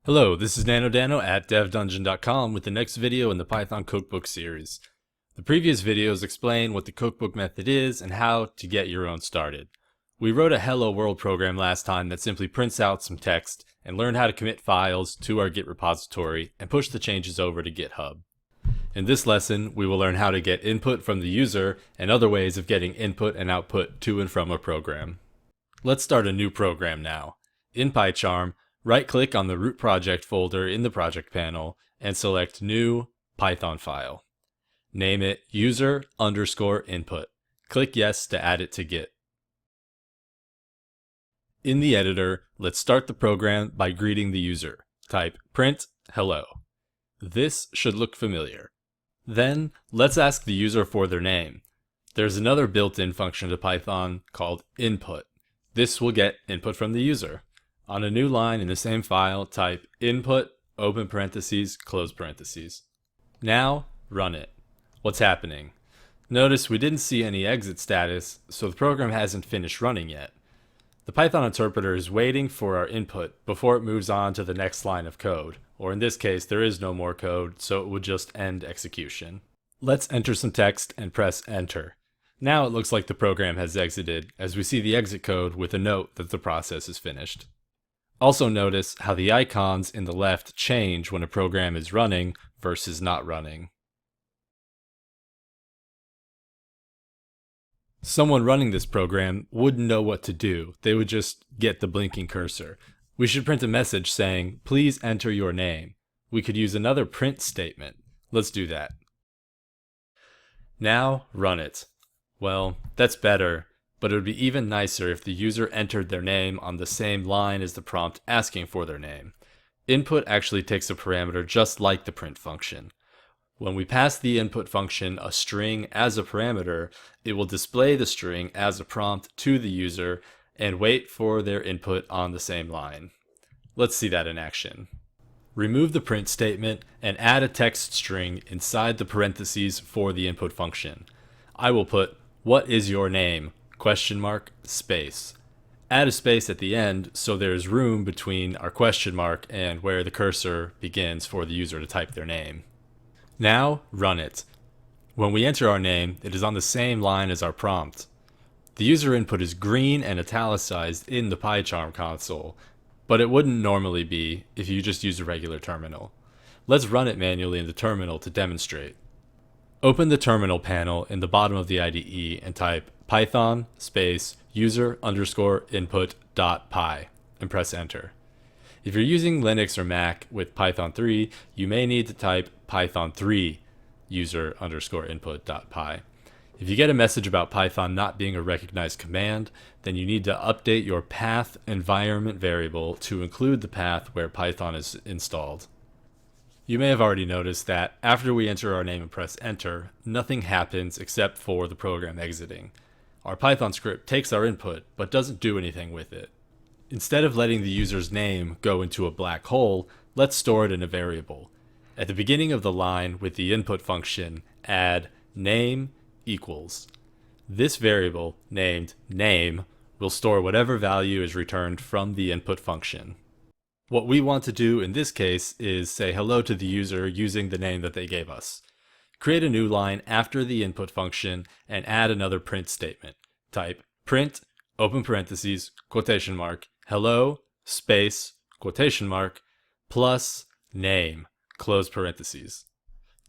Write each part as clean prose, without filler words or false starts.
Hello, this is NanoDano at devdungeon.com with the next video in the Python Cookbook series. The previous videos explain what the Cookbook method is and how to get your own started. We wrote a Hello World program last time that simply prints out some text and learned how to commit files to our Git repository and push the changes over to GitHub. In this lesson, we will learn how to get input from the user and other ways of getting input and output to and from a program. Let's start a new program now. In PyCharm, right-click on the root project folder in the project panel and select New Python file. Name it user_input. Click Yes to add it to Git. In the editor, let's start the program by greeting the user. Type print hello. This should look familiar. Then, let's ask the user for their name. There's another built-in function to Python called input. This will get input from the user. On a new line in the same file, type input, open parentheses, close parentheses. Now, run it. What's happening? Notice we didn't see any exit status, so the program hasn't finished running yet. The Python interpreter is waiting for our input before it moves on to the next line of code, or in this case, there is no more code, so it would just end execution. Let's enter some text and press enter. Now it looks like the program has exited, as we see the exit code with a note that the process is finished. Also notice how the icons in the left change when a program is running versus not running. Someone running this program wouldn't know what to do. They would just get the blinking cursor. We should print a message saying, please enter your name. We could use another print statement. Let's do that. Now run it. Well, that's better. But it would be even nicer if the user entered their name on the same line as the prompt asking for their name. Input actually takes a parameter just like the print function. When we pass the input function a string as a parameter, it will display the string as a prompt to the user and wait for their input on the same line. Let's see that in action. Remove the print statement and add a text string inside the parentheses for the input function. I will put, "What is your name?" ? Space. Add a space at the end so there's room between our question mark and where the cursor begins for the user to type their name. Now run it. When we enter our name, it is on the same line as our prompt. The user input is green and italicized in the PyCharm console, but it wouldn't normally be if you just use a regular terminal. Let's run it manually in the terminal to demonstrate. Open the terminal panel in the bottom of the IDE and type python space user_input.py and press enter. If you're using Linux or Mac with Python 3, you may need to type python 3 user_input.py. If you get a message about Python not being a recognized command, then you need to update your path environment variable to include the path where Python is installed. You may have already noticed that after we enter our name and press enter, nothing happens except for the program exiting. Our Python script takes our input, but doesn't do anything with it. Instead of letting the user's name go into a black hole, let's store it in a variable. At the beginning of the line with the input function, add name equals. This variable, named name, will store whatever value is returned from the input function. What we want to do in this case is say hello to the user using the name that they gave us. Create a new line after the input function and add another print statement. Type print, open parentheses, quotation mark, hello, space, quotation mark, plus name, close parentheses.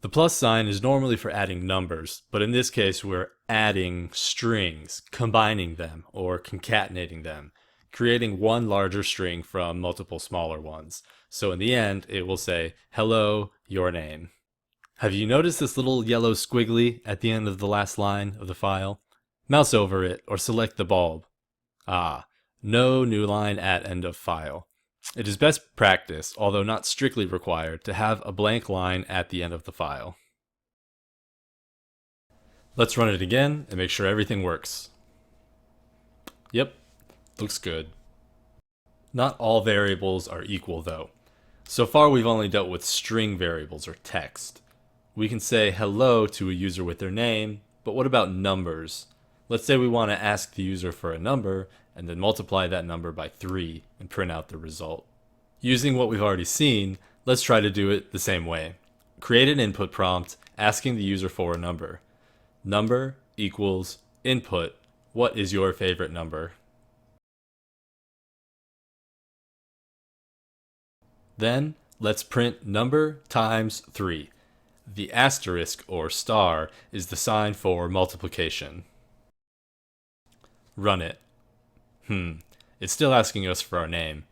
The plus sign is normally for adding numbers, but in this case we're adding strings, combining them, or concatenating them, creating one larger string from multiple smaller ones. So in the end, it will say, hello, your name. Have you noticed this little yellow squiggly at the end of the last line of the file? Mouse over it or select the bulb. No new line at end of file. It is best practice, although not strictly required, to have a blank line at the end of the file. Let's run it again and make sure everything works. Yep. Looks good. Not all variables are equal though. So far we've only dealt with string variables or text. We can say hello to a user with their name, but what about numbers? Let's say we want to ask the user for a number and then multiply that number by 3 and print out the result. Using what we've already seen, let's try to do it the same way. Create an input prompt asking the user for a number. Number equals input. What is your favorite number? Then let's print number times 3. The asterisk or star is the sign for multiplication. Run it. It's still asking us for our name.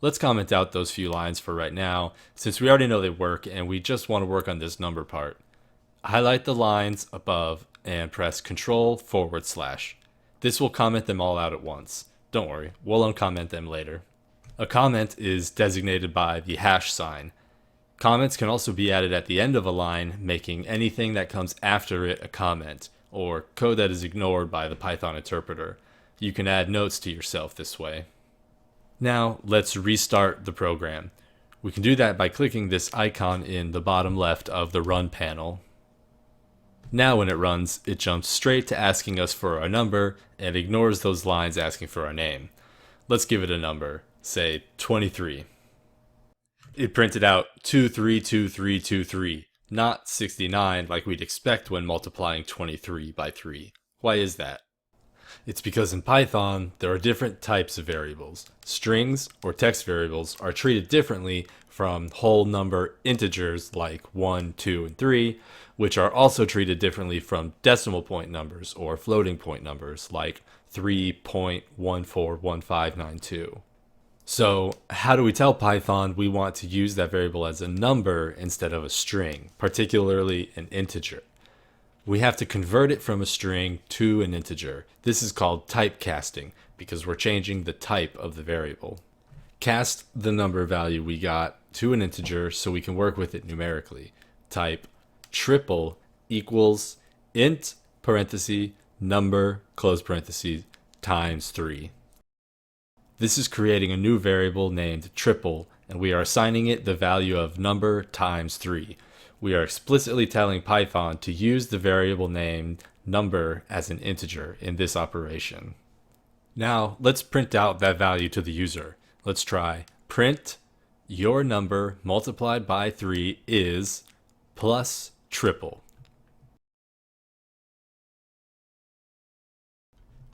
Let's comment out those few lines for right now, since we already know they work and we just want to work on this number part. Highlight the lines above and press Ctrl//. This will comment them all out at once. Don't worry, we'll uncomment them later. A comment is designated by the hash sign. Comments can also be added at the end of a line, making anything that comes after it a comment, or code that is ignored by the Python interpreter. You can add notes to yourself this way. Now let's restart the program. We can do that by clicking this icon in the bottom left of the Run panel. Now when it runs, it jumps straight to asking us for our number and ignores those lines asking for our name. Let's give it a number, say 23. It printed out 232323, not 69 like we'd expect when multiplying 23 by 3. Why is that? It's because in Python, there are different types of variables. Strings, or text variables, are treated differently from whole number integers like 1, 2, and 3, which are also treated differently from decimal point numbers or floating point numbers like 3.141592. So how do we tell Python we want to use that variable as a number instead of a string, particularly an integer? We have to convert it from a string to an integer. This is called typecasting because we're changing the type of the variable. Cast the number value we got to an integer so we can work with it numerically. Type triple equals int parenthesis number close parenthesis times 3. This is creating a new variable named triple, and we are assigning it the value of number times 3. We are explicitly telling Python to use the variable named number as an integer in this operation. Now, let's print out that value to the user. Let's try print your number multiplied by 3 is plus triple.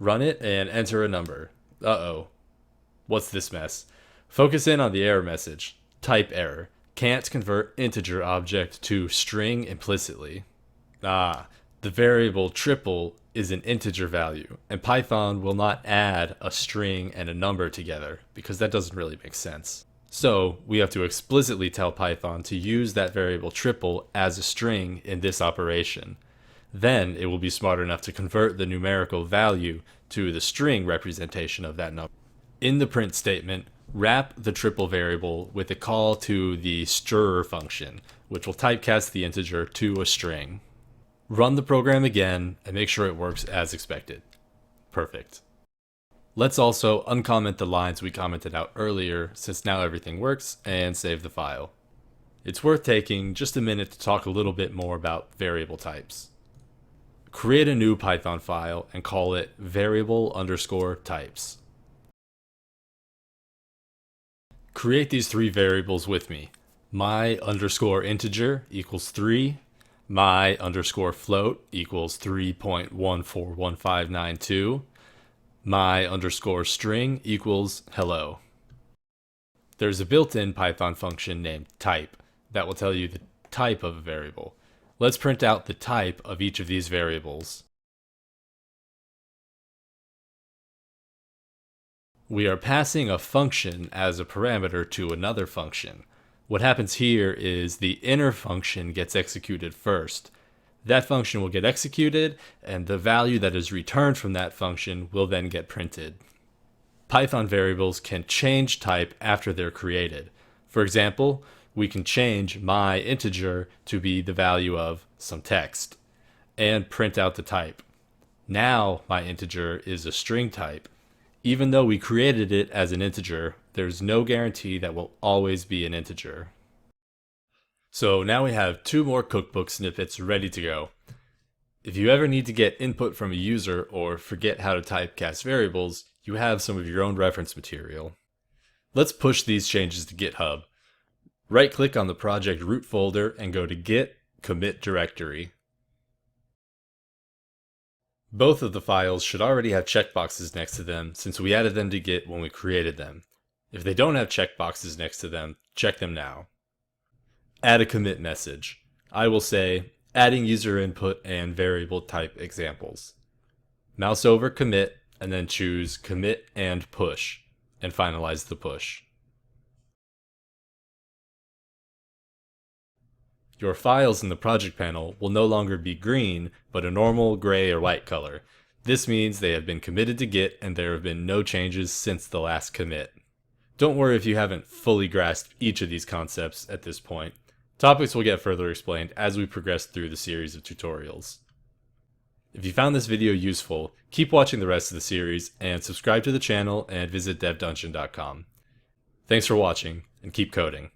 Run it and enter a number. Uh-oh. What's this mess? Focus in on the error message. Type error. Can't convert integer object to string implicitly. The variable triple is an integer value, and Python will not add a string and a number together because that doesn't really make sense. So we have to explicitly tell Python to use that variable triple as a string in this operation. Then it will be smart enough to convert the numerical value to the string representation of that number. In the print statement, wrap the triple variable with a call to the stir function, which will typecast the integer to a string. Run the program again and make sure it works as expected. Perfect. Let's also uncomment the lines we commented out earlier, since now everything works, and save the file. It's worth taking just a minute to talk a little bit more about variable types. Create a new Python file and call it variable_types. Create these 3 variables with me. My underscore integer equals 3. My underscore float equals 3.141592. My underscore string equals hello. There's a built-in Python function named type that will tell you the type of a variable. Let's print out the type of each of these variables. We are passing a function as a parameter to another function. What happens here is the inner function gets executed first. That function will get executed, and the value that is returned from that function will then get printed. Python variables can change type after they're created. For example, we can change my integer to be the value of some text, and print out the type. Now my integer is a string type. Even though we created it as an integer, there's no guarantee that will always be an integer. So now we have 2 more cookbook snippets ready to go. If you ever need to get input from a user or forget how to typecast variables, you have some of your own reference material. Let's push these changes to GitHub. Right-click on the project root folder and go to Git Commit Directory. Both of the files should already have checkboxes next to them since we added them to Git when we created them. If they don't have checkboxes next to them, check them now. Add a commit message. I will say, adding user input and variable type examples. Mouse over commit and then choose commit and push and finalize the push. Your files in the project panel will no longer be green, but a normal gray or white color. This means they have been committed to Git and there have been no changes since the last commit. Don't worry if you haven't fully grasped each of these concepts at this point. Topics will get further explained as we progress through the series of tutorials. If you found this video useful, keep watching the rest of the series and subscribe to the channel and visit devdungeon.com. Thanks for watching and keep coding.